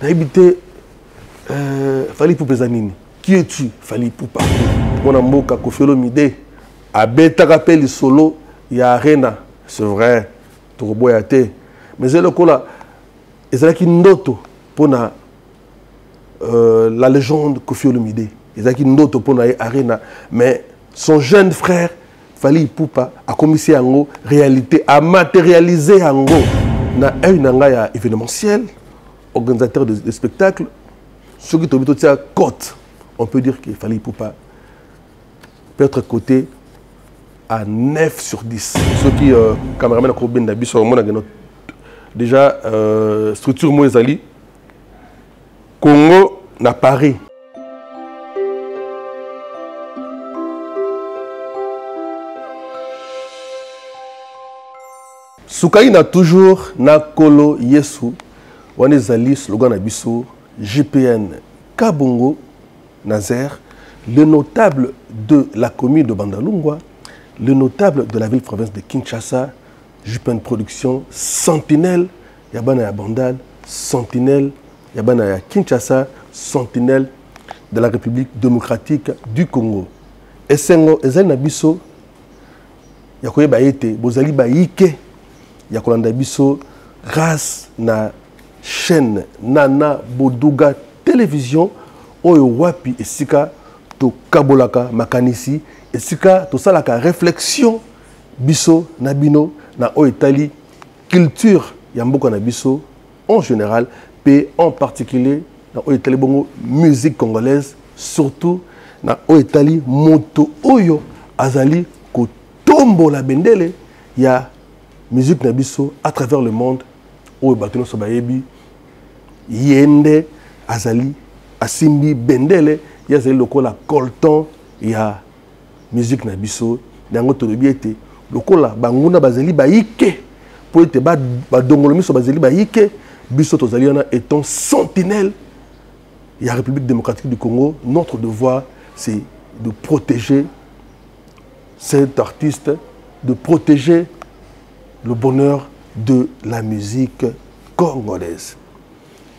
Naibité Fally Ipupa Zanini. Qui es-tu? Fally Ipupa. Mon amour Kofi Olomide. Abeta rappel solo ya arena. C'est vrai. Tokoboyate. Mais c'est le coup là. Et c'est là qui ndoto pour la légende Kofi Olomide. Et c'est là qui ndoto pour la arena. Mais son jeune frère Fally Ipupa a commissaire en réalité a matérialisé en na un événementiel, organisateur de spectacles. Ce qui est à côte, on peut dire qu'il Fally Ipupa peut être coté à 9 sur 10. Ceux qui, caméraman à Kobin Dabi, sur le monde, déjà, structure Moïsali, Congo n'a Paris. Soukaï a toujours na kolo yesu wane zali slogan na biso JPN Kabongo Nazer, le notable de la commune de Bandalungwa, le notable de la ville-province de Kinshasa, JPN Production, Sentinelle, Yabana ya Bandal, Sentinelle, Yabana ya Kinshasa, Sentinelle de la République démocratique du Congo. Esengo ezali na biso yakoye baete bozali baike ya kolanda biso grâce na chaîne Nana Boduga télévision oyo wapi esika to kabolaka makanisi esika to salaka réflexion biso na bino na oyo etali culture ya mboka na biso en général et en particulier na oyo etali bongo musique congolaise surtout na oyo etali moto oyo azali kotombola bendele ya musique nabiso à travers le monde où Batono Sobayebi Yende Azali Asimbi Bendele Yazali lokola colton ya musique nabiso nango tolobiete lokola banguna bazali baike pour être ba dongolomi so bazali baike biso tozali na étant sentinelle ya République démocratique du Congo. Notre devoir c'est de protéger cet artiste, de protéger le bonheur de la musique congolaise.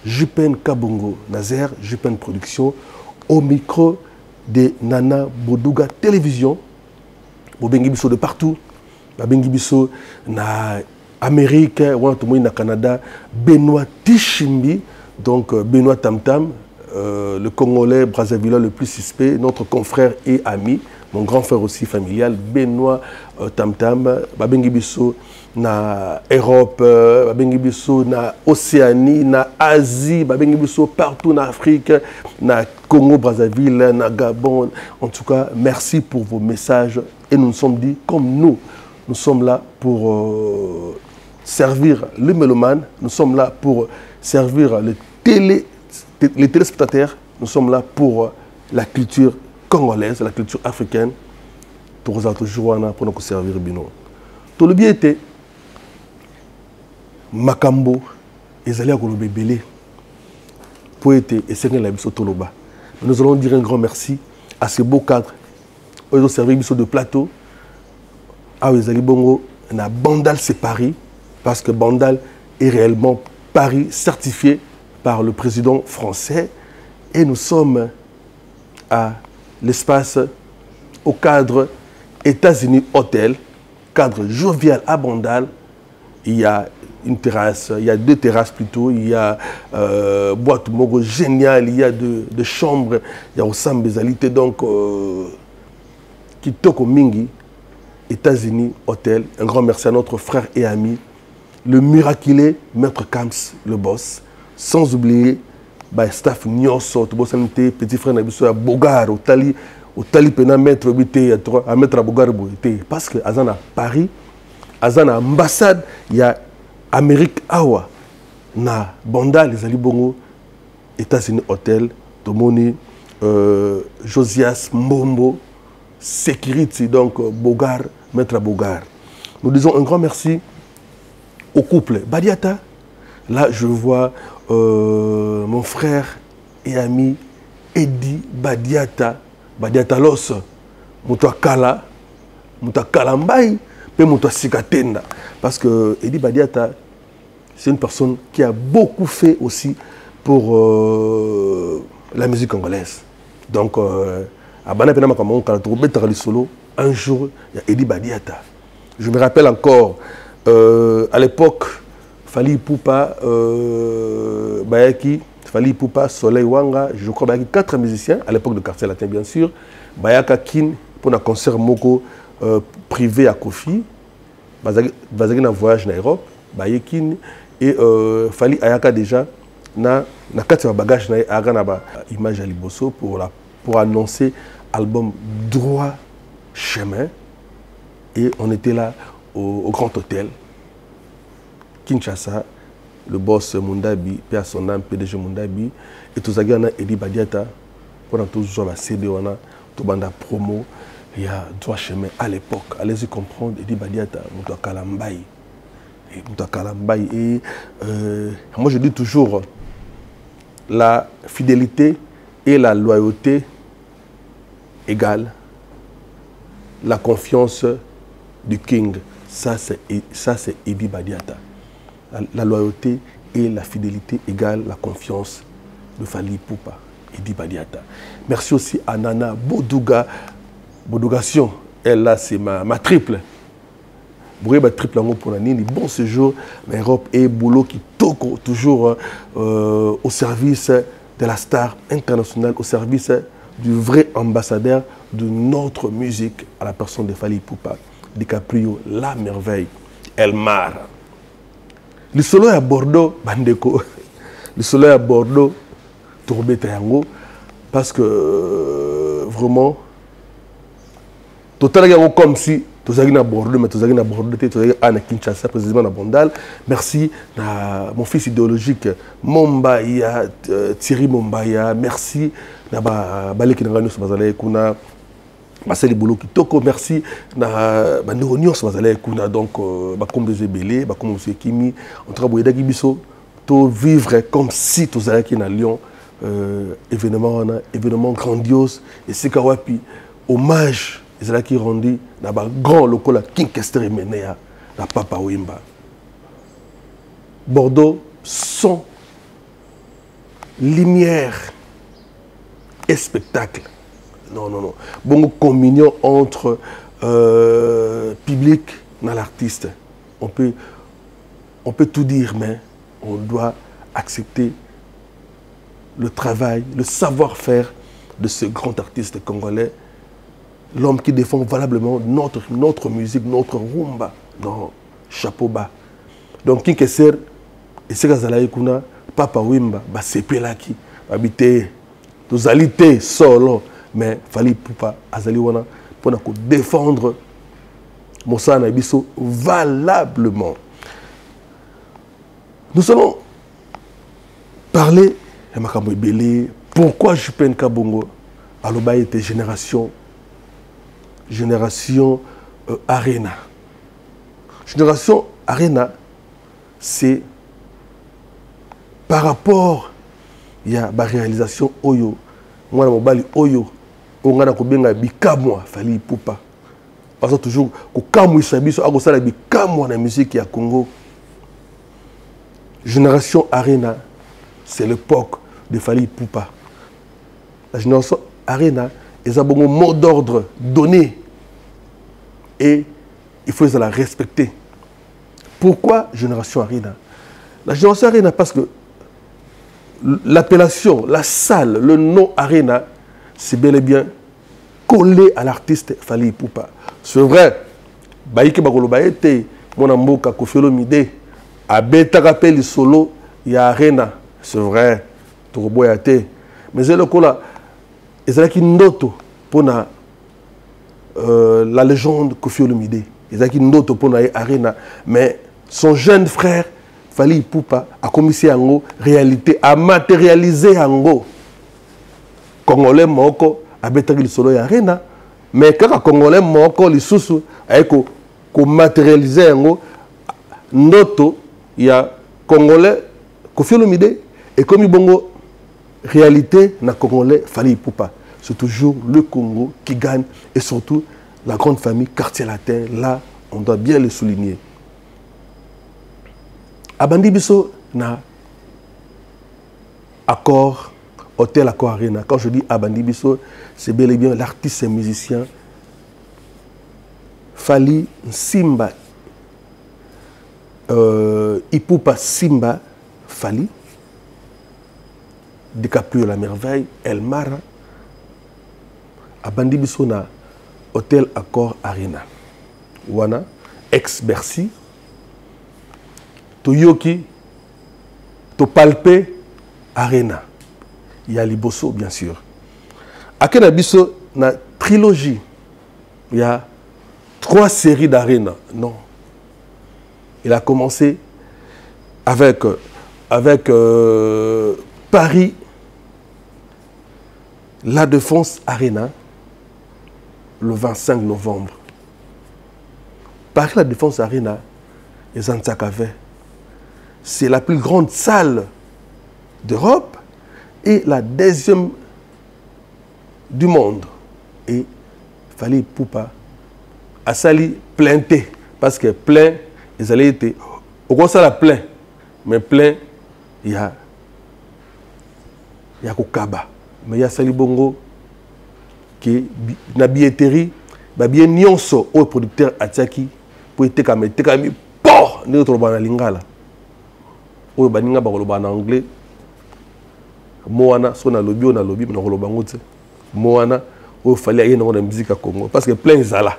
JPN Kabongo Nazer, JPN Production, au micro de Nana Boduga Télévision. Bobengi biso de partout. Bobengi biso na Amérique, na Canada. Benoît Tichimbi, donc Benoît Tamtam, le Congolais Brazzaville le plus suspect, notre confrère et ami, mon grand frère aussi familial, Benoît Tamtam, Babengi biso na Europe, babengi biso na Océanie, na Asie, babengi biso partout na Afrique, na Congo Brazzaville, na Gabon. En tout cas, merci pour vos messages et nous nous sommes dit comme nous sommes là pour servir le mélomane, nous sommes là pour servir les téléspectateurs, nous sommes là pour la culture congolaise, la culture africaine. Pour nous servir bino. Tout le bien était Makambo, ezali ya koloba belé poète et seigneur la biso toloba. Nous allons dire un grand merci à ces beaux cadres. Ils ont servi biso de plateau. Ah ezali bongo na Bandal c'est Paris parce que Bandal est réellement Paris certifié par le président français et nous sommes à l'espace au cadre États-Unis Hôtel, cadre jovial à Bandal. Il y a une terrasse, il y a deux terrasses plutôt, il y a boîte mogo génial, il y a de chambres, il y a Osam Bezalité, donc Kitoko Mingi, États-Unis Hôtel. Un grand merci à notre frère et ami, le miraculé Maître Kams, le boss, sans oublier staff Nyonso, petit frère Nabiso, Bogar, Otali Pena Maître à Maître Bogar, parce que à Paris, à ambassade, il y a Amérique Awa, na Bandal, les Alibongo, États-Unis Hôtel, Tomoni, Josias Mbombo, Security, donc Bogar, Maître Bogar. Nous disons un grand merci au couple Badiata. Là, je vois mon frère et ami Eddie Badiata, Badiata Los, Moutouakala, Moutouakalambaï, puis Moutouasikatenda. Parce que Eddie Badiata, c'est une personne qui a beaucoup fait aussi pour la musique congolaise. Donc, un jour, il y a Eddie Badiata. Je me rappelle encore, à l'époque, Fally Ipupa, Bayaki, Fally Ipupa, Soleil Wanga, je crois qu'il y a 4 musiciens, à l'époque de Quartier Latin bien sûr, Bayaka Kin, pour un concert moko privé à Kofi, Bazagi un voyage en Europe, Bayakin, et Fally Ayaka déjà, na 4 bagages na image à Liboso pour annoncer l'album Droit Chemin. Et on était là au Grand Hôtel, Kinshasa, le boss Mundabi, Père son âme, PDG Mundabi, et tout ça, il y a Eddie Badiata, pendant tout ce CD, on a tout banda promo, il y a Droit Chemin à l'époque. Allez-y comprendre, Eddie Badiata, Moutoua Kalambaye. Et moi je dis toujours, la fidélité et la loyauté égale la confiance du King. Ça c'est Eddie Badiata. La loyauté et la fidélité égale la confiance de Fally Ipupa, Eddie Badiata. Merci aussi à Nana Boduga. Bodugation, elle là c'est ma triple. Vous voyez ma triple pour la Nini. Bon séjour, l'Europe et boulot qui toque toujours au service de la star internationale, au service du vrai ambassadeur de notre musique à la personne de Fally Ipupa. DiCaprio, la merveille, Elmar. Le solo à Bordeaux, Bandeko. Le solo à Bordeaux, Tourbé Triango, parce que vraiment, totalement comme si tous à Bordeaux, mais tous à Bordeaux, tous à Kinshasa, précisément à Bondal. Merci à mon fils idéologique, Mombaya, Thierry Mombaya. Merci à Balé Kinagano Sabazale Kuna, Marcel Boulou Kitoko. Merci à Bandéonion Sabazale Kuna, donc Bakom de Zébélé, Bakom de Kimi. On travaille avec Bisso, tout vivre comme si tous à Lyon, événement grandiose. Et c'est Kawapi, hommage. Ils ont qui rendu dans le grand local King Kester Menea, la Papa Wimba. Bordeaux, son, lumière et spectacle. Non, non, non. Bon communion entre public et l'artiste. On peut tout dire, mais on doit accepter le travail, le savoir-faire de ce grand artiste congolais. L'homme qui défend valablement notre musique, notre rumba. Non, chapeau bas. Donc, qui est ser, et c'est que Papa Wimba, c'est Pelaki, habité, tous alités solo, mais Fally Ipupa, Azaliwana, pour défendre Moussa Nabiso valablement. Nous allons parler de Makambo Ebele, pourquoi Jupen Kabongo, Aloba était génération Arena. Génération Arena, c'est par rapport à la réalisation Oyo. Moi, je suis Oyo. On a bikamwa Fally Ipupa. Parce que toujours, quand on a bikamwa la musique à Congo. Génération Arena, c'est l'époque de Fally Ipupa. La génération Arena, ils ont un mot d'ordre donné et il faut la respecter. Pourquoi Génération Arena? La Génération Arena parce que l'appellation, la salle, le nom Arena, c'est bel et bien collé à l'artiste Fally Ipupa. C'est vrai, Baïke Bagolobaete, mon amboka Koffi Olomide, Abeta rappel solo, il y a Arena. C'est vrai, Toroboyate. Mais c'est le cas. Et c'est là qu'il note pour la légende Koffi Olomide. Et c'est là qu'il note pour Arena. Mais son jeune frère, Fally Ipupa, a commis en réalité, a matérialisé en Congolais Moko, a bétari solo et Arena. Mais quand Congolais Moko, les sous, a matérialisé en noto, il y a Congolais Koffi Olomide et comme il bongo réalité na Congolais Fally Ipupa. C'est toujours le Congo qui gagne et surtout la grande famille Quartier Latin. Là, on doit bien le souligner. Abandi biso na Accor, Hôtel Accor Arena. Quand je dis Abandi Biso, c'est bel et bien l'artiste et musicien Fally Simba, Ipupa Simba Fally, DiCaprio la merveille, El Mara, Abandi Biso na Hôtel Accor Arena. Wana, ex-Bercy, Toyoki, Topalpe Arena. Il y a Liboso, bien sûr. Akena Biso, na trilogie. Il y a 3 séries d'Arena. Non. Il a commencé avec Paris, La Défense Arena, le 25 novembre. Paris, La Défense Arena, les Antakave, c'est la plus grande salle d'Europe et la 2e du monde. Et Fally Ipupa a sali plainté parce que plein, ils allaient être au gros ça la plein, mais plein il y a Kokaba, mais il y a sali bongo qui na billetterie ba bien nyonso au producteur Atiaki pour être comme por ni autre bana lingala o baninga ba koloba en anglais moana so na lobby na lobby na koloba ngotse moana o fallait aller dans la musique à Congo parce que plein zala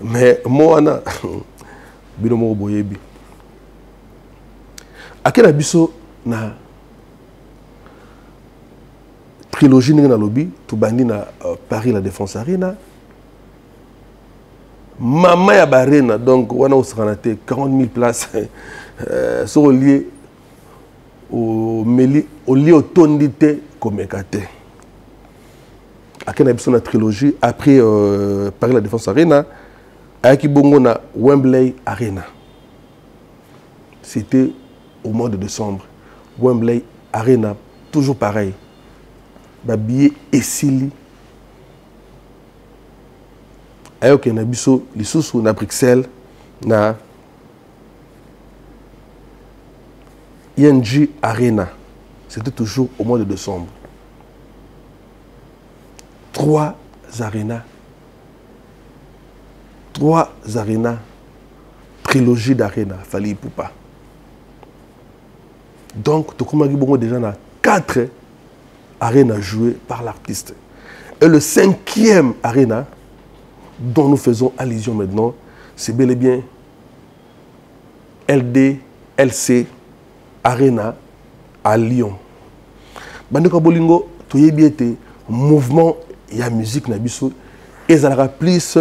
mais moana binomo boyebi akena biso na trilogie na lobby tout bandi na Paris La Défense Arena Mama ya Barena, donc on a aussi 40 000 places sont liées au Tondité Komekate. Akena biso na trilogie après Paris La Défense Arena, ayaki bongo na Wembley Arena. C'était au mois de décembre. Wembley Arena, toujours pareil. Babillet esili. Ayoke na biso lisusu na Bruxelles na ING Arena. C'était toujours au mois de décembre. 3 arénas. 3 arénas. Trilogie d'Arena, Fally Ipupa. Donc, Tokumagi Bongo déjà na 4 arénas jouées par l'artiste. Et le 5e aréna dont nous faisons allusion maintenant, c'est bel et bien LDLC Arena à Lyon. Bandeko Bolingo, toyebiete mouvement et la musique na biso et ça la plus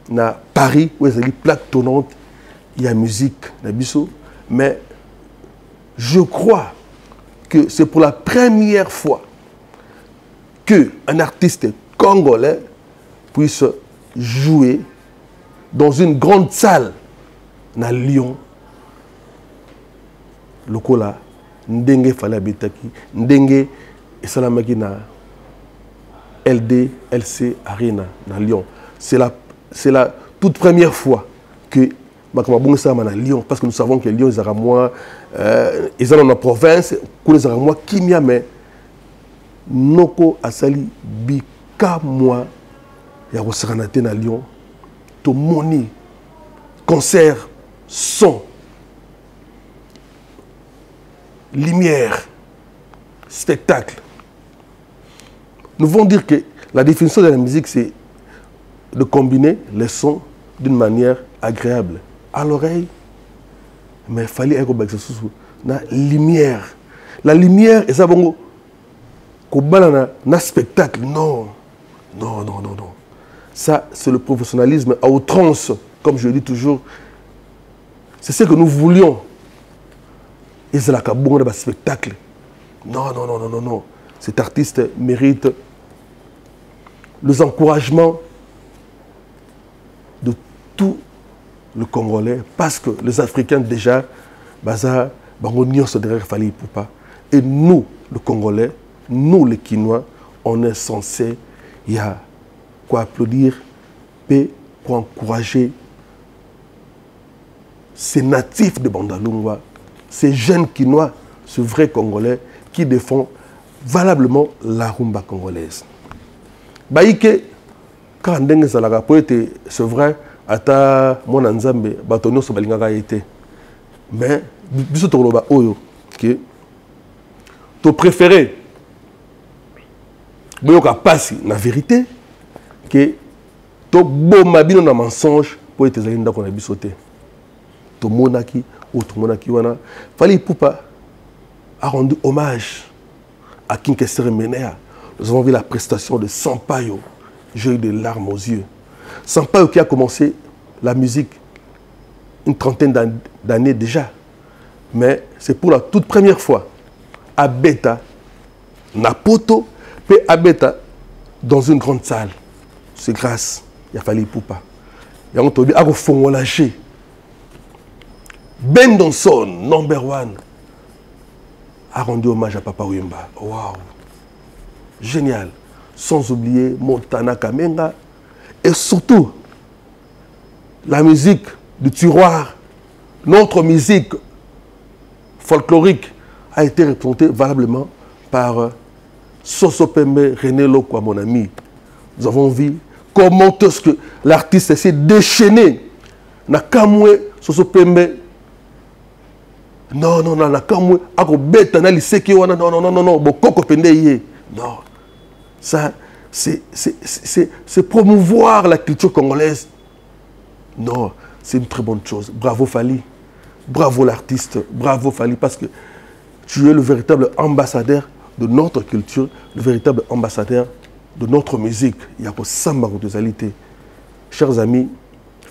na Paris où il y a plaque tournante il y a musique na biso, mais je crois que c'est pour la première fois que un artiste congolais puisse jouer dans une grande salle na Lyon. Lokola ndenge Fally Abetaki ndenge esalamaki na LDLC Arena na Lyon. C'est la toute première fois que Makamabongo sama na Lyon, parce que nous savons que Lyon ils ont moins ils sont dans la province que les moins kimia, mais noko asali bika moi ya kosakanate na Lyon to moni concert son lumière spectacle. Nous voulons dire que la définition de la musique c'est de combiner les sons d'une manière agréable à l'oreille, mais il fallait la lumière. La lumière et ça bon na spectacle. Non, non, non, non, non. Ça, c'est le professionnalisme à outrance, comme je dis toujours. C'est ce que nous voulions. Et c'est la cabane de spectacle. Non, non, non, non, non, non. Cet artiste mérite les encouragements de tout le Congolais, parce que les Africains déjà, baza, bangonio se derrière Fally Ipupa. Et nous, le Congolais, nous les Kinois, on est censé y a quoi applaudir et pour encourager ces natifs de Bandalungwa, ces jeunes Kinois, ce vrai Congolais qui défend valablement la rumba congolaise. Baïke, quand c'est vrai, ata mon anzambe, batonio so balingaka été. Mais, biso toloba oyo, que to préféré, boyoka passi, la vérité, que to boma bino na mensonge, pour être zalinda qu'on a bisoté. To monaki, ou to monaki wana. Fali Ipupa a rendu hommage à Kinkester Menea. Nous avons vu la prestation de Sampaio. J'ai eu des larmes aux yeux. Sampaio qui a commencé la musique une trentaine d'années déjà. Mais c'est pour la toute première fois à Beta, Napoto, puis à Beta, dans une grande salle. C'est grâce à Fali Ipupa. Il y a un tobi à Fongolaché. Bendonson, number one, a rendu hommage à Papa Wemba. Waouh! Génial. Sans oublier Montana Kamenga. Et surtout, la musique du tiroir, notre musique folklorique a été représentée valablement par Soso Pembe, René Lokwa, mon ami. Nous avons vu comment est-ce que l'artiste s'est déchaîné. Nakamwe, Soso Pembe. Non, non, non, Nakamwe, Ako Beta, Naliseki, non, non, non, non, non, Bokoko Pende. Non. Ça, c'est promouvoir la culture congolaise. Non, c'est une très bonne chose. Bravo Fali. Bravo l'artiste. Bravo Fali, parce que tu es le véritable ambassadeur de notre culture, le véritable ambassadeur de notre musique. Il y a que Samba Rotozalité. Chers amis,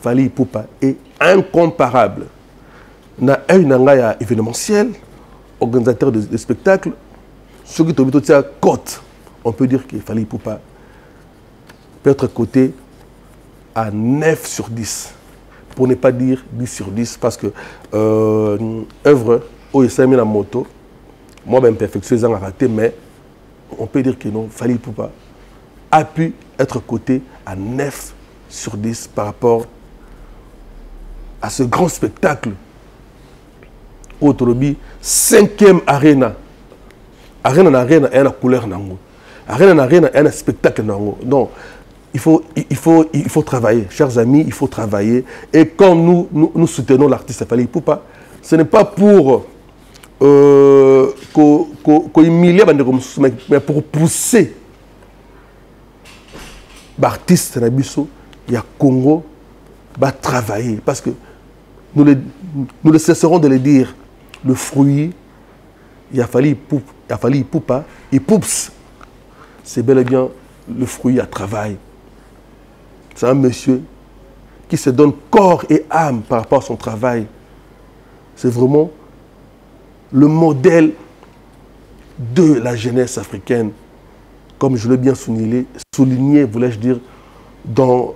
Fali Ipupa est incomparable. Na un événementiel, organisateur de spectacles, ceux qui ont été à côte. On peut dire qu'il Fali Ipupa peut être coté à 9 sur 10. Pour ne pas dire 10 sur 10, parce que œuvre, où il s'est mis la moto, moi, ben, imperfection, ils ont raté, mais on peut dire que non, Fali Ipupa a pu être coté à 9 sur 10 par rapport à ce grand spectacle. Autorobi, 5e Arena. Arena, il y a la couleur. Arena, il y a un spectacle. Non, il faut travailler. Chers amis, il faut travailler. Et quand nous soutenons l'artiste Fali Ipupa, ce n'est pas pour humilier, mais pour pousser l'artiste Nabiso, il y a Congo, va travailler. Parce que nous ne cesserons de le dire, le fruit, il a Fali Ipupa, il pousse. C'est bel et bien le fruit à travail. C'est un monsieur qui se donne corps et âme par rapport à son travail. C'est vraiment le modèle de la jeunesse africaine, comme je l'ai bien souligné, voulais-je dire, dans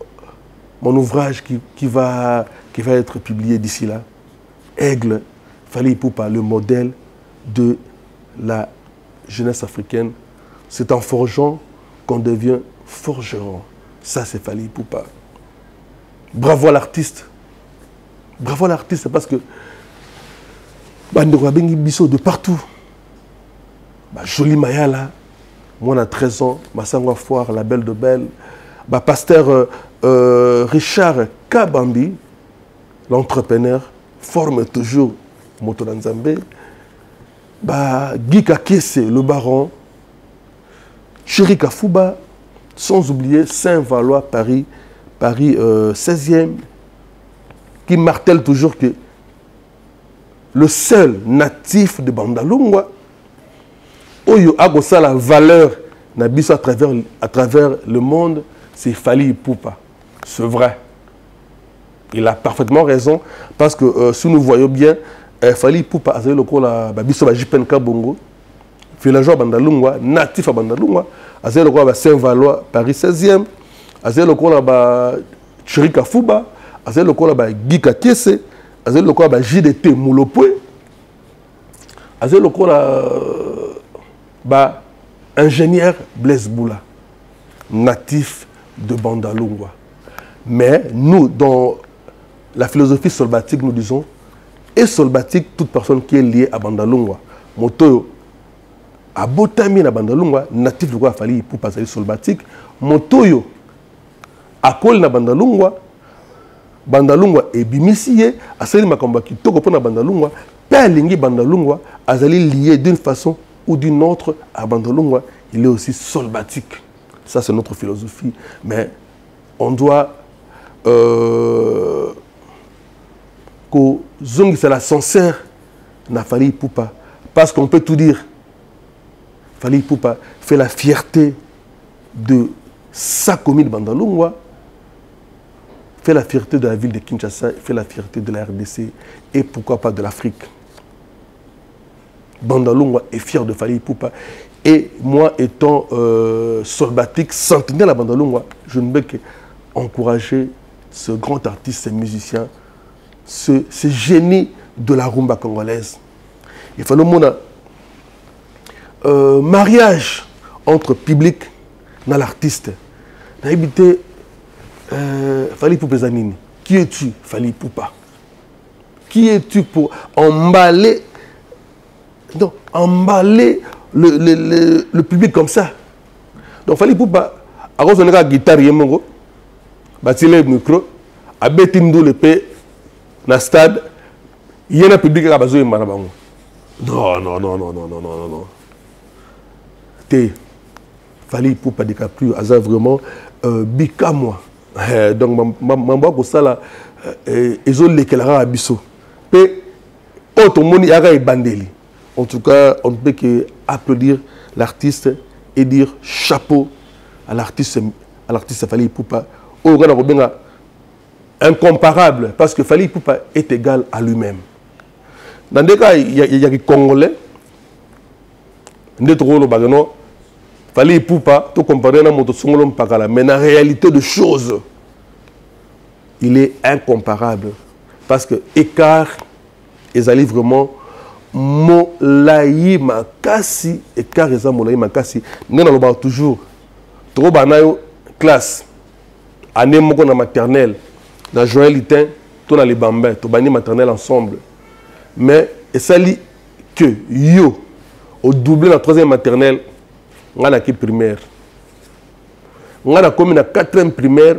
mon ouvrage qui va être publié d'ici là. Aigle, Fali Ipupa, le modèle de la jeunesse africaine. C'est en forgeant qu'on devient forgeron. Ça, c'est Fali Ipupa. Bravo à l'artiste. Bravo à l'artiste, parce que de partout. Jolie Mayala, moi on a 13 ans, Massangwa Foire, la belle de belle. Pasteur Richard Kabambi, l'entrepreneur, forme toujours Motolanzambe. Guy Kakese, le baron. Chéri Kafouba, sans oublier Saint-Valois, Paris 16e, qui martèle toujours que le seul natif de Bandalungwa, Oyo Agosa la valeur n'abisse à travers le monde, c'est Fali Ipupa. C'est vrai. Il a parfaitement raison, parce que si nous voyons bien, Fali Ipupa a le coup la Biso Bajipen Kabongo, villageois Bandalungwa, natif à Bandalungwa, a le coup Saint-Valois, Paris 16e, a le coup la Chéri Kafouba, a le coup la Guy Kakese, a le coup la JDT Moulopoué, a le coup la ingénieur Blaise Boula, natif de Bandalungwa. Mais nous, dans la philosophie solbatique, nous disons, et solbatique, toute personne qui est liée à Bandalungwa. Moto, abotami na bandalungwa natif lokola Fally Ipupa azali solbatique motoyo akoli na bandalungwa ebimisi ye asali makambo kitoko mpona bandalungwa pe alingi bandalungwa azali lié d'une façon ou d'une autre à bandalungwa, il est aussi solbatique. Ça c'est notre philosophie, mais on doit que c'est la sincère na Fally Ipupa parce qu'on peut tout dire. Fally Ipupa fait la fierté de sa commune Bandalungwa, fait la fierté de la ville de Kinshasa, fait la fierté de la RDC et pourquoi pas de l'Afrique. Bandalungwa est fier de Fally Ipupa et moi étant solbatique, centenaire à Bandalungwa, je ne peux qu'encourager ce grand artiste, ce musicien, ce génie de la rumba congolaise. Il faut le mariage entre public et l'artiste. Fally Ipupa Zanini. Qui es-tu, Fally Ipupa? Qui es-tu pour emballer, non, emballer le public comme ça? Donc Fally Ipupa, à cause de la guitare, il y a le micro, à Betimdo le paix, dans le stade, il y a un public qui a besoin de Marabango. Non, non, non, non, non, non, non, non. Fally Ipupa DiCaprio, a vraiment bika moi. Donc, je suis là, ils ont les Kelara Abisso. Et autrement, en tout cas, on ne peut qu'applaudir l'artiste et dire chapeau à l'artiste Fally Ipupa. Incomparable, parce que Fally Ipupa est égal à lui-même. Dans des cas, il y a des Congolais, Fally Ipupa, tout comparé à Motosongolom Pakala, mais en réalité de choses, il est incomparable. Parce que écart, ils allaient vraiment Molaï Makasi, écart, ils Molaï Makasi. Nous avons toujours, trop banayo, classe, année moko na maternelle, dans Joël Itin, tout dans les bambins, tout bani maternelle ensemble. Mais, et ça dit que yo, au doublé la troisième maternelle, on a qui primaire. On a comme la quatrième primaire,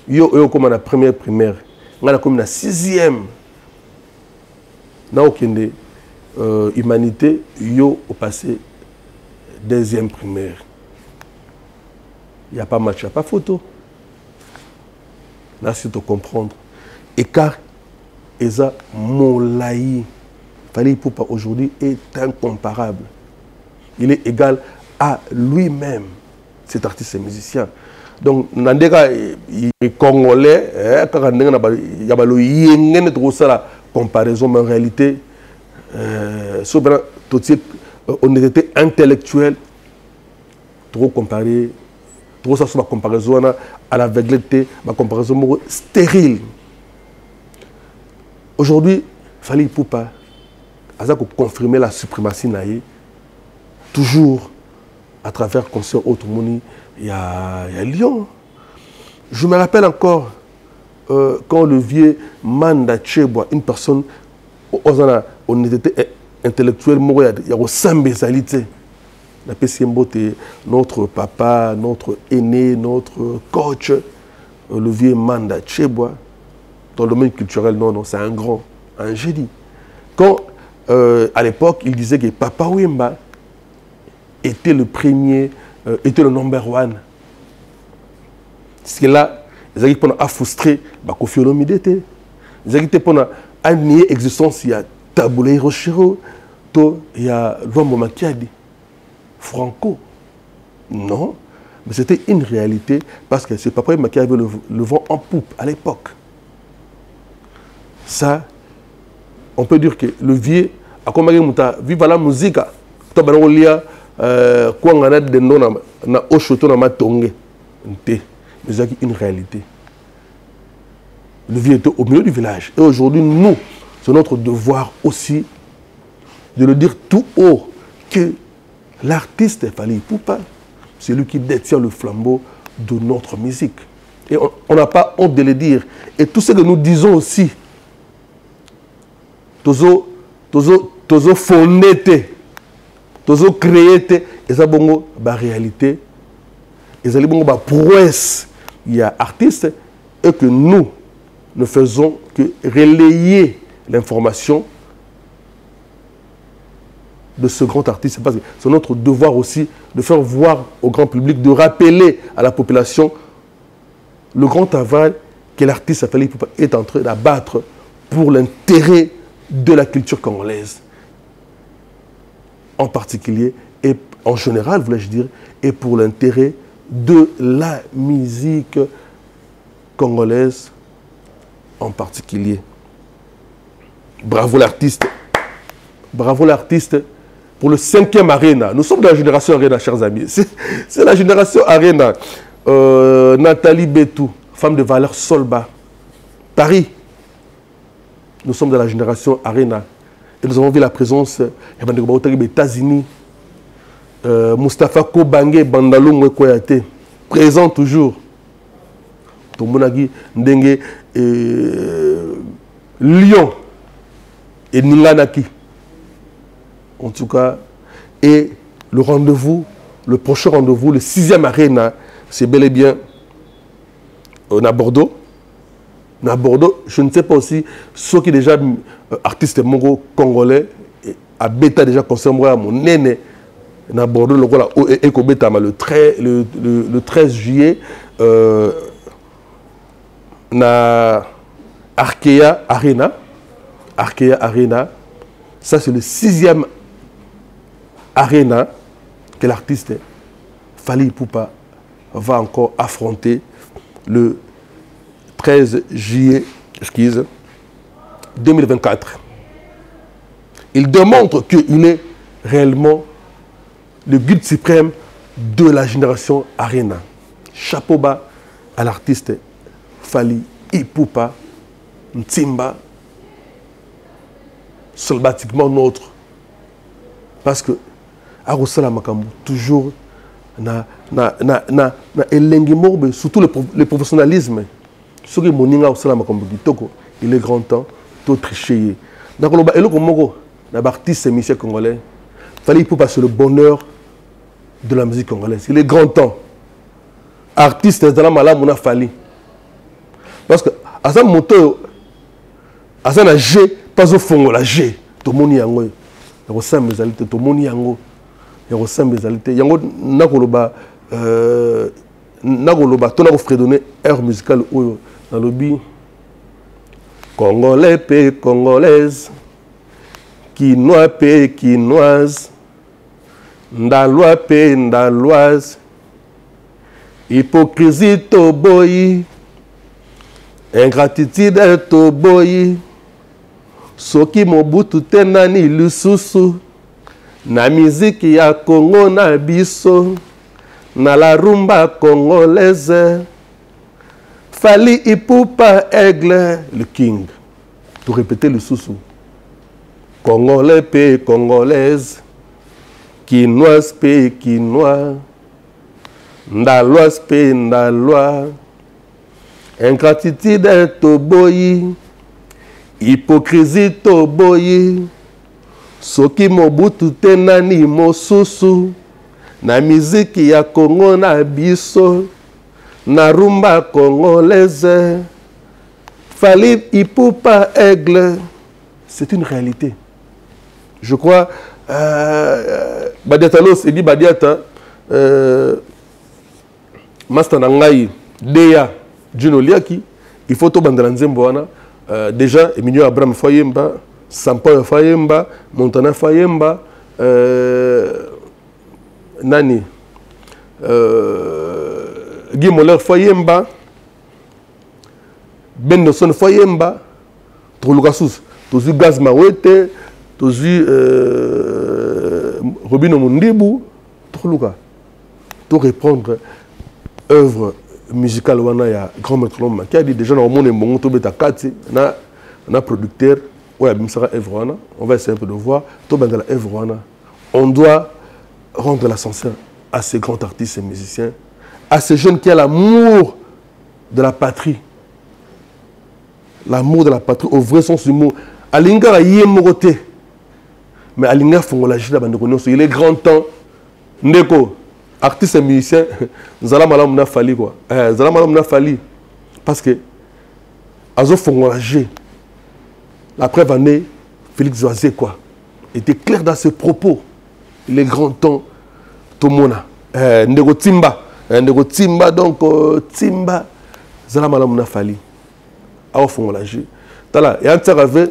yo comme la première primaire. On a comme la sixième. Dans aucune humanité, yo au passé deuxième primaire. Il n'y a pas match, il n'y a pas photo. Là, c'est de comprendre. Écart, Eza Molaï. Fally Ipupa aujourd'hui est incomparable. Il est égal à lui-même, cet artiste et musicien. Donc, Nandega est congolais, il y a la comparaison, mais en réalité, on était intellectuel, trop comparé, trop ça sur la comparaison à l'aveuglette, la comparaison stérile. Aujourd'hui, Fally Ipupa a confirmé la suprématie naïe. Toujours à travers concert autre monde, il y a Lyon. Je me rappelle encore quand le vieux Manda Cheboa, une personne, on était intellectuel, il y a Sambezalité. Notre papa, notre aîné, notre coach, le vieux Manda Cheboa, dans le domaine culturel, non, c'est un grand, un génie. Quand, à l'époque, il disait que Papa Wemba était le premier, était le number one. C'est là, ils ont pour frustré, Kofi Olomide était. Ils ont pour nier l'existence, il y a Taboulé Hiroshiro, il y a Luambo Makiadi, Franco. Non, mais c'était une réalité parce que c'est Papa Wemba qui avait le vent en poupe à l'époque. Ça, on peut dire que le vieux a commencé à vivre la musique. Quoi on a des noms na Oshoto na Matonge, mais c'est une réalité. Le vieux était au milieu du village. Et aujourd'hui, nous, c'est notre devoir aussi de le dire tout haut que l'artiste Fally Ipupa, c'est lui qui détient le flambeau de notre musique. Et on n'a pas honte de le dire. Et tout ce que nous disons aussi, Tozo fondé tozo créer et ça bongo ba réalité et ça bongo ba prouesse il y a artistes et que nous ne faisons que relayer l'information de ce grand artiste. Parce que c'est notre devoir aussi de faire voir au grand public, de rappeler à la population le grand travail que l'artiste Fally Ipupa est en train d'abattre pour l'intérêt de la culture congolaise. En particulier, et en général, voulais-je dire, et pour l'intérêt de la musique congolaise en particulier. Bravo l'artiste. Bravo l'artiste pour le 5e Arena. Nous sommes dans la génération Arena, chers amis. C'est la génération Arena. Nathalie Betou, femme de valeur Solba. Paris. Nous sommes dans la génération Arena. Et nous avons vu la présence des États-Unis. Mustapha Kobange, Bandalou Mwekoyate. Présent toujours. Tomonagi, Ndenge, Lyon et Nilanaki. En tout cas, et le rendez-vous, le prochain rendez-vous, le 6e Arena, c'est bel et bien à Bordeaux. À Bordeaux, je ne sais pas aussi, ceux qui déjà artistes mongo congolais, à Beta déjà concerne moi, mon aîné, à Bordeaux, le 13 juillet, na Arkea Arena. Arkea Arena, ça c'est le 6e Arena que l'artiste Fally Ipupa va encore affronter le 13 juillet 2024. Il démontre qu'il est réellement le guide suprême de la génération Arena. Chapeau bas à l'artiste Fally Ipupa, Ntimba, solbatiquement nôtre. Parce que Arosala Makambu, toujours, surtout le professionnalisme. Ce qui est moninga Arosala Makambu, il est grand temps, tout tricher. Donc, les artistes et musiciens congolais, Fally Ipupa, c'est le bonheur de la musique congolaise. Il est grand temps. Artiste, c'est la Fally. Parce que, à ce moto, à ce G, pas au fond, la G, tout le monde y a un ressemble les alités, tout le monde y a un ressemble les alités. Yango nakoloba, tout n'a fredonné air musical dans le bi. Congolais pays congolaise, quinois pays quinoise, ndalois pays ndaloise, hypocrisie toboyi, ingratitude toboyi. Soki Mobutu tenani lususu na miziki ya Congo na biso na la rumba congolaise. Fally Ipupa aigle le king. Pour répéter le sous-sous. Congolais pays congolaise, quinoise pays quinois, ndaloise pays ndalois, ingratitude toboyi. Hypocrisie toboyi, soki Mobutu tenani mosusu, na miziki ya Congo na biso, na rumba congolaise. Fally Ipupa aigle, c'est une réalité. Je crois, Badiatalos et dit Badiata, Master Nangai, Deya, Juno Liaki, il faut tout bandalanzemboana. Déjà, Emilio Abraham Fayemba, Sampaio Fayemba, Montana Fayemba, Nani, Guy Moller Fayemba, Ben Nelson Fayemba, Trolukasus, Tozu Gaz Mawete, Tozu Robino Mundibu, Troluka. Tout répondre œuvre musical wana ya grand maître Lomba qui a dit déjà dans le monde mon to beta kati na producteur ou ya bimsara œuvre on va essayer un peu de voir to bangala œuvre on doit rendre l'ascenseur à ces grands artistes et musiciens, à ces jeunes qui ont l'amour de la patrie, l'amour de la patrie au vrai sens du mot. Alingara yemorote mais alinga fongola jida bandeko nyonso il est grand temps ndeko artiste et musicien zala malamu na fali quoi zala malamu na fali parce que azo fongola jé la preuve en est Félix Zoazé quoi était clair dans ses propos il est grand temps tomona ndeko timba donc timba zala malamu na fali azo fongola jé tala et antsaka avait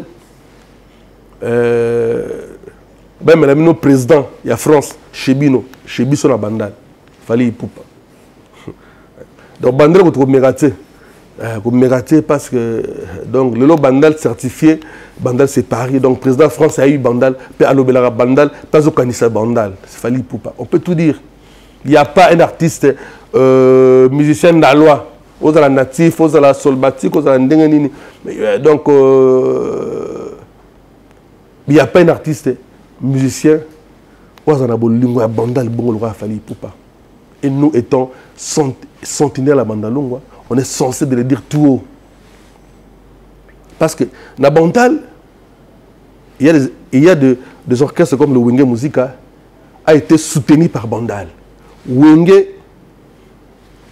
ben mais le président il y a France chez Biso na bandal fallait y poupa donc bandal vous mérité parce que donc le bandal certifié bandal c'est Paris donc président France a eu bandal puis à l'obélara bandal pas au canissa bandal fallait y poupa on peut tout dire il n'y a pas un artiste musicien de la loi aux la natif aux la solbatique aux la ndengenini donc il n'y a pas un artiste musicien et nous étant sentinelles à Bandalungwa, on est censé de le dire tout haut. Parce que dans Bandal, il y a des orchestres comme le Wenge Musica a été soutenu par Bandal. Wenge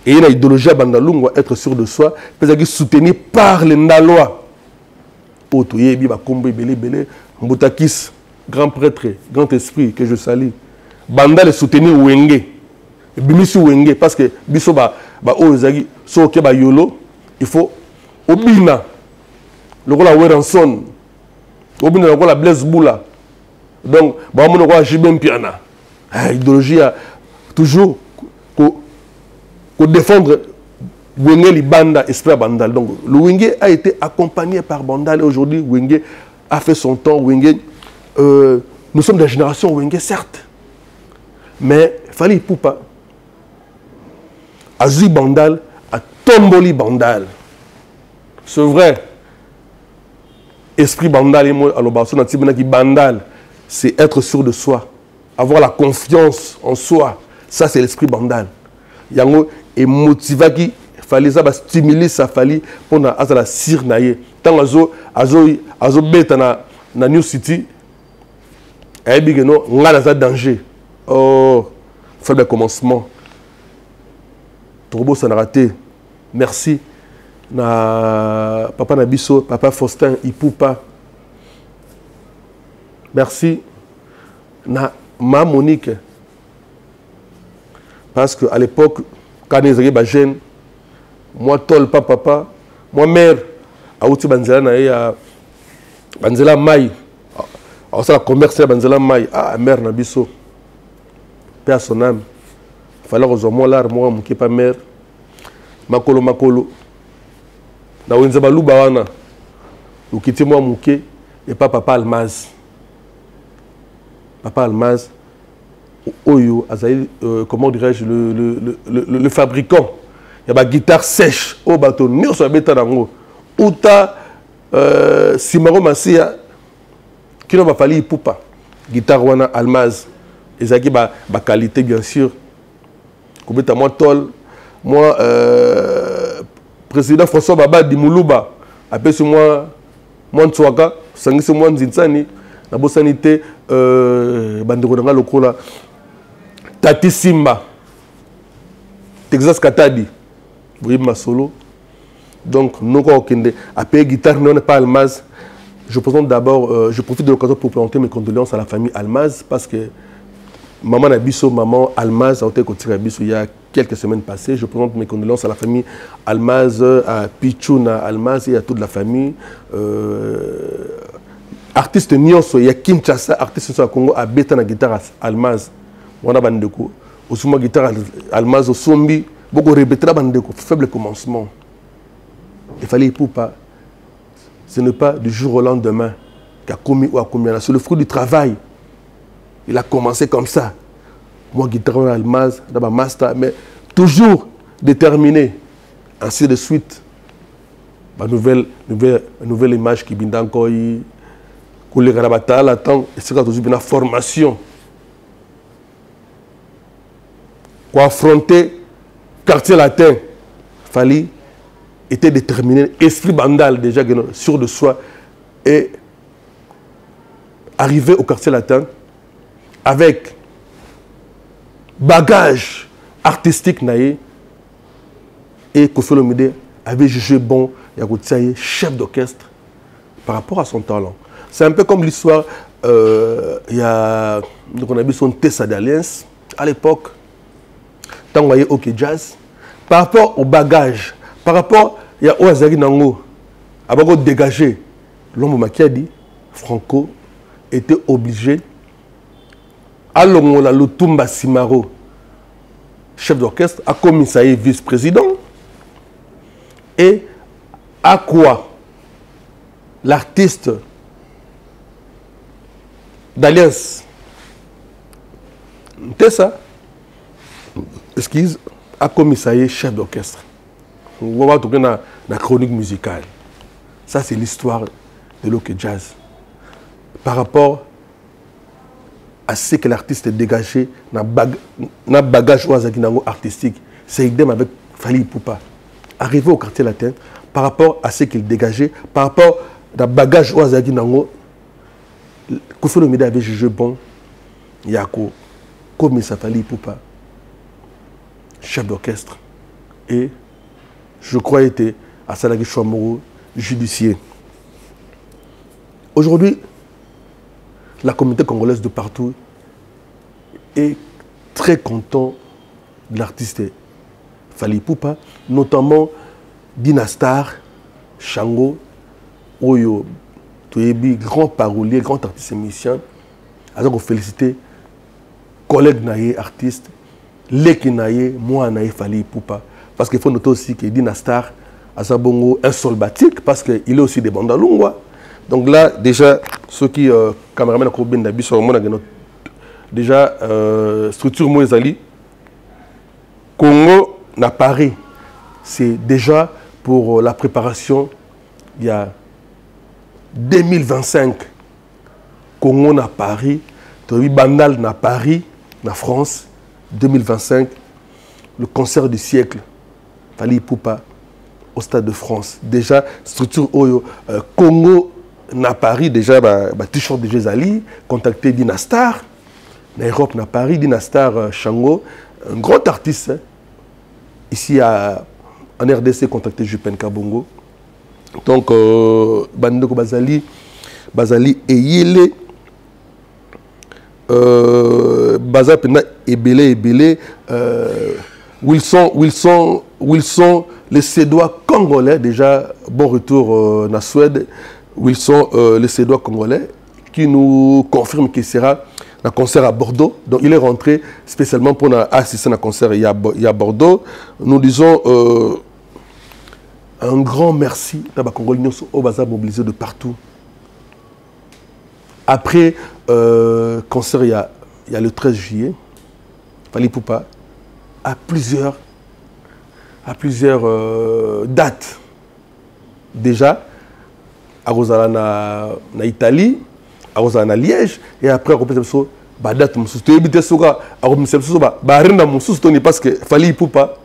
et une idéologie à Bandalungwa, être sûr de soi, peut être soutenu par les Ndalois. Otoye, Biba Kombe, Belé, Mboutakis, grand prêtre, grand esprit que je salue. Bandal est soutenu Wenge. Bimisu Wenge parce que biso ba ozagi so ke ba yolo il faut obina le rôle Weranson obina le rôle Blaise Boula donc ba mon roi Jibem Piana idéologie toujours ko défendre Wenge li banda esprit Bandal donc le Wenge a été accompagné par Bandal et aujourd'hui Wenge a fait son temps Wenge nous sommes de la génération Wenge certes mais fallait poupa Azu Bandal à Tomboli Bandal. C'est vrai. Esprit Bandal et moi, alors Bandal, c'est être sûr de soi, avoir la confiance en soi. Ça, c'est l'esprit Bandal. Yango et motiver qui fallait ça stimuler ça fallait pour na la sir naie. Tant azo bête na New City. Et bien non, on a dans danger. Oh, faible commencement. Trop ça n'a raté. Merci. Na papa Nabiso, papa Faustin, Ipoupa. Merci. Na ma Monique. Parce qu'à l'époque, quand ils étaient jeunes, moi, tol, papa, moi, mère, à Outi Banzela, à Banzela Maï. Alors, ça, la commerce, Banzela Maï. Ah, mère Nabiso. Père à son âme. Fallait que moi là moi mon pas mère makolo na wenza baluba wana ukiti moi muke et pas papa Almaz oyo azali comment dirais-je le fabricant il y a ba guitare sèche au bateau nyonso abeta nango uta Simaro Masia kino ba fali poupa guitare wana Almaz ezaki ba qualité bien sûr. Moi, moi président François Baba Dimoulouba, appelé sur moi, Tsouaka, Sangisi moi Nzinsani, la bossanité, Banderonanga Lokola, Tati Simba, Texas Katadi, vous voyez ma solo. Donc, nous, quand on a payé guitare, non, pas Almaz. Je présente d'abord, je profite de l'occasion pour présenter mes condoléances à la famille Almaz parce que maman Nabiso, maman Almaz a été côté Nabiso il y a quelques semaines passées. Je présente mes condoléances à la famille Almaz, à Pichouna Almaz et à toute la famille. Artiste Nyonso, il y a Kinshasa, artiste au Congo, à Betana guitare Almaz. On a bandeko. Au souma guitare Almaz au Sombi, beaucoup répéter la bandeko. Faible commencement. Il fallait pour pas. Ce n'est pas du jour au lendemain qu'a commis ou à combien. C'est le fruit du travail. Il a commencé comme ça. Moi, guitare Almaz, d'abord master, mais toujours déterminé. Ainsi de suite. Ma nouvelle image qui vient encore, et c'est toujours une formation. Pour affronter quartier latin, il fallait être déterminé. Esprit bandal, déjà sûr de soi. Et arrivé au quartier latin avec bagage artistique naïe et Koffi Olomide avait jugé bon Yagoutiaye, chef d'orchestre par rapport à son talent. C'est un peu comme l'histoire, il y a donc on a vu son Tessa d'Alliance à l'époque, tant qu'on voyait OK Jazz, par rapport au bagage, par rapport il y a Oazari Nango, à dégager l'homme Makiadi, Franco était obligé à l'Ongola Lutumba Simaro, chef d'orchestre, à commissaire vice-président, et à quoi l'artiste d'Alliance Tessa, excuse, à commissaire chef d'orchestre. On va tourner dans la chronique musicale. Ça, c'est l'histoire de l'Ok Jazz. Par rapport à ce que l'artiste est dégagé dans le bagage artistique, c'est idem avec Fally Ipupa. Arrivé au quartier latin, par rapport à ce qu'il dégageait, par rapport au bagage Ouazagi Nango, Koffi Olomide avait jugé bon, Yako, comme ça Fally Ipupa, chef d'orchestre, et je crois était à Salagi Chouamoro, judiciaire. Aujourd'hui, la communauté congolaise de partout est très content de l'artiste Fally Ipupa, notamment Dinastar, Shango, Oyo, Toyebi, grand parolier, grand artiste et musicien. Alors on félicite collègues naïe, artistes, les naïe, moi naïe Fally Ipupa. Parce qu'il faut noter aussi que Dinastar a sa bongo un solbatique parce qu'il est aussi des bandalungwa. Donc là, déjà, ceux qui, caméraman à Kobin Dabi, sur le monde, déjà, structure Moïsali, Congo, à Paris, c'est déjà pour la préparation, il y a 2025, Congo à Paris, Bandal à Paris, en France, 2025, le concert du siècle, Fally Ipupa, au Stade de France. Déjà, structure Oyo, Congo, à Paris, déjà, t-shirt de Jézali, contacté Dinastar, en Europe, à Paris, Dinastar Shango, un grand artiste, hein, ici en RDC, contacté Jupen Kabongo. Donc, Bandeko Bazali et Yele, Bazal Pena Ebele, Wilson, les Sédois congolais, déjà, bon retour en Suède. Wilson, le Sédois congolais, qui nous confirme qu'il sera un concert à Bordeaux. Donc il est rentré spécialement pour assister à un concert à Bordeaux. Nous disons un grand merci à la Congolais au bazar mobilisé de partout. Après concert, il y a le 13 juillet, Fally Ipupa, à plusieurs dates. Déjà, à Rosala na Italie, à Rosala na Liège, et après, on peut dire date tu éviter soga à parce que Fally Ipupa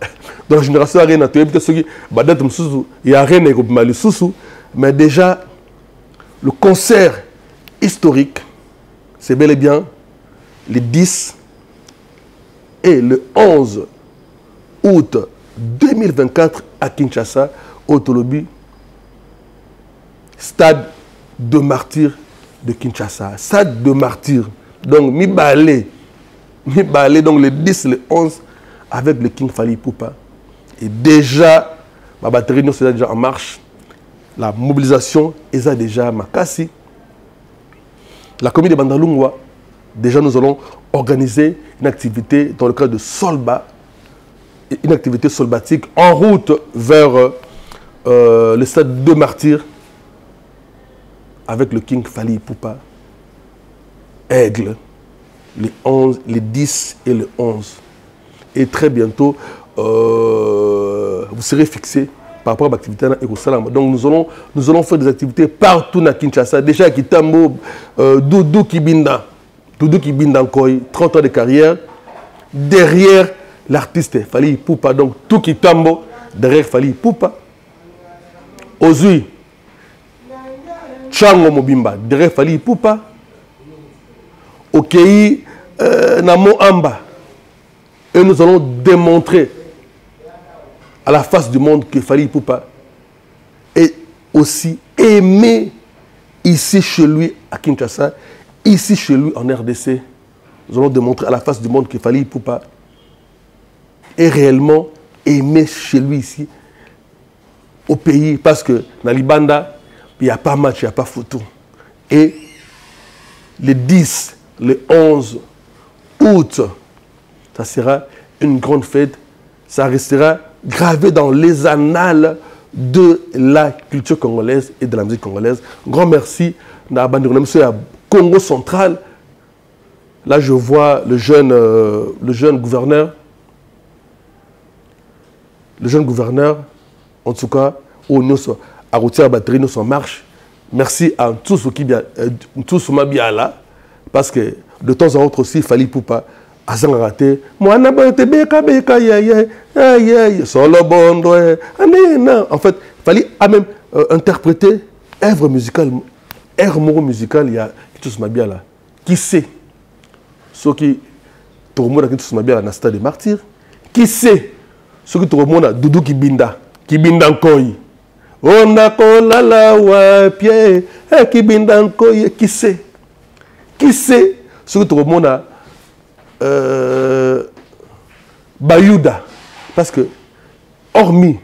dans la génération arena tu éviter sogi date il y a rien mais déjà le concert historique c'est bel et bien le 10 et le 11 août 2024 à Kinshasa au Tolobi, stade de martyrs de Kinshasa, stade de martyrs. Donc, mi balé donc le 10, le 11, avec le King Fally Ipupa. Et déjà, ma batterie nous est déjà en marche. La mobilisation est déjà makasi. La commune de Bandalungwa, déjà nous allons organiser une activité dans le cadre de Solba, une activité solbatique en route vers le stade de martyrs avec le King Fally Ipupa. Aigle, les 11, les 10 et le 11. Et très bientôt, vous serez fixés par rapport à l'activité dans Ekosalama. Donc nous allons faire des activités partout dans Kinshasa. Déjà à Kitambo, Doudou Kibinda Nkoy, 30 ans de carrière, derrière l'artiste Fally Ipupa. Donc tout Kitambo, derrière Fally Ipupa. Ozui, Chango Mobimba, derrière Fally Ipupa. Okei, Namo Amba. Et nous allons démontrer à la face du monde que Fally Ipupa est aussi aimé ici chez lui à Kinshasa, ici chez lui en RDC. Nous allons démontrer à la face du monde que Fally Ipupa est réellement aimé chez lui ici au pays, parce que dans Libanda, il n'y a pas match, il n'y a pas photo. Et le 10, le 11 août, ça sera une grande fête. Ça restera gravé dans les annales de la culture congolaise et de la musique congolaise. Grand merci à Congo central. Là, je vois le jeune gouverneur. Le jeune gouverneur, en tout cas, où nous sommes à Routière Batterie, nous sommes en marche. Merci à tous ceux qui sont là, parce que de temps en temps aussi, Fally Ipupa a raté. Moi, en fait, Fally a même interprété œuvre musicale, air musical, il y a tous là. Qui sait ce qui tourne qui tous dans le stade des martyrs? Qui sait ce qui tourne Doudou Kibinda Nkoi? On a kolala wa pied, Kibinda Nkoi. Qui sait? Qui sait ce qui tourne Bayouda? Parce que, hormis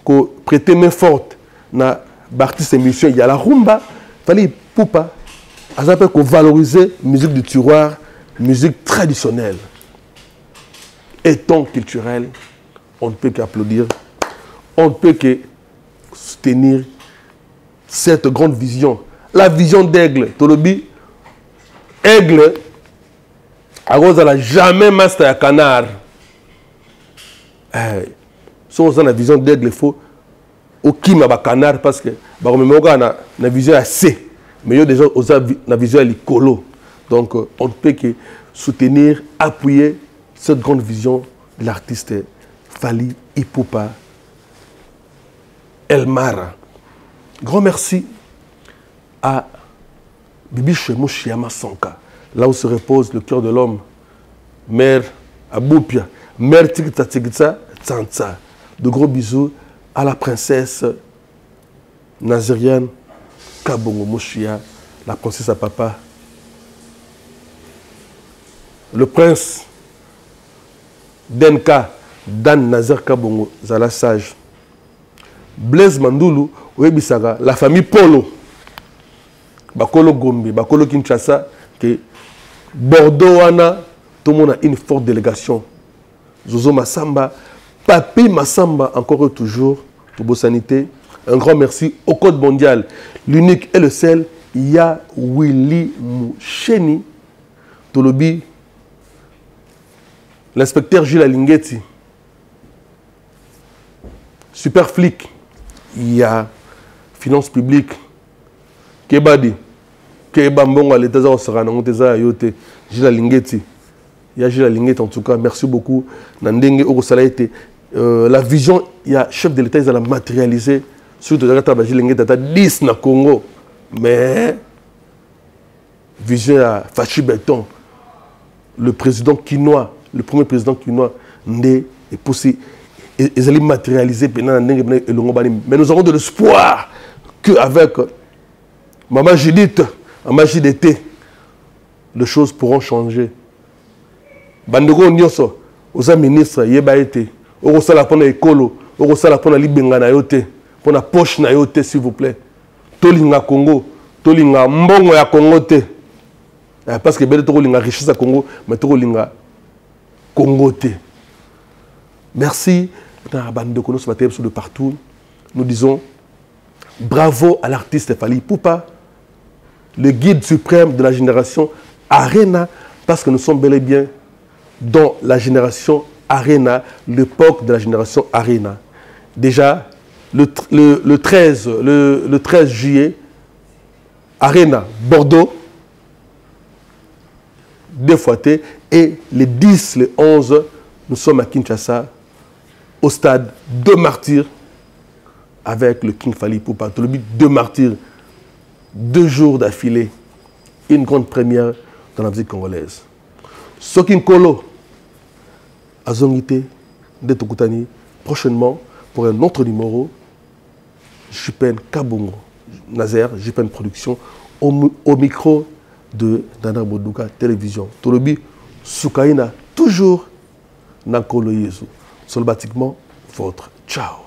qu'on prêtait main forte dans l'artiste émission, il y a la rumba, Fally Ipupa, à ça qu'on valoriser la musique du tiroir, musique traditionnelle. Et ton culturel, on ne peut qu'applaudir, on ne peut que soutenir cette grande vision. La vision d'Aigle, Tolobi, Aigle, à cause de la jamais master à canard. Si on a la vision d'Aigle, il faut au Kim à canard parce que on a la vision assez. Mais il y a déjà la vision à l'icolo. Donc on ne peut que soutenir, appuyer cette grande vision de l'artiste Fally Ipupa Elmara. Grand merci à Bibi Chemo Chiama Sanka, là où se repose le cœur de l'homme, mère Aboupia, mère Tigita Tigita Tsantsa. De gros bisous à la princesse nazérienne Kabongo Moshia, la princesse à papa. Le prince Denka, Dan Nazer Kabongo, Zala Sage. Blaise Mandoulou, Ouebisaga, la famille Polo. Bakolo Gombe, Bakolo Kinshasa, que Bordeaux, tout le monde a une forte délégation. Zozo Massamba, Papi Massamba, encore et toujours, pour vos sanité. Un grand merci au Code mondial, l'unique et le seul, Ya Willy Moucheni, Tolobi, l'inspecteur Gilles Alinguetti, super flic, il y a finances publiques, Kebadi, Kebambonga, l'État de Sarana, Yote, Gilles Alinguetti. Il y a Gilles Alinguetti en tout cas, merci beaucoup. Nandenge Orosalaïte, la vision, il y a chef de l'État, ils ont matérialisé. Surtout dans le Gilles Alinguetti, 10 na Congo. Mais, vision à Fachi Beton, le président quinois, le premier président quinois, né et poussé, ils allaient matérialiser. Mais nous avons de l'espoir qu'avec Maman Judith, en magie d'été, les choses pourront changer. Bandego Nyoso, aux ministres, Yeba été, au Rosala pour l'écolo, au Rosala pour la Libenga na yote, pour la poche na yote, s'il vous plaît. Tolinga Congo, Tolinga Mbongo ya Congo te. Parce que Belle Tolinga richesse à Congo, mais Tolinga Congo te. Merci. De partout. Nous disons bravo à l'artiste Fally Ipupa, le guide suprême de la génération Arena, parce que nous sommes bel et bien dans la génération Arena, l'époque de la génération Arena. Déjà, le 13 juillet, Arena, Bordeaux, deux fois T, et les 10, les 11, nous sommes à Kinshasa, au stade de Martyrs, avec le King Fally Ipupa. Tout le but, 2 martyrs, 2 jours d'affilée, une grande première dans la musique congolaise. Soki Nkolo, Azongité, Ndetokutani, prochainement pour un autre numéro, JPN Kabongo, Nazer, JPN Production, au micro de Nana Modouka Télévision. Tolobi, Soukaina, toujours Nankolo Yesu. Solbatiquement, votre ciao.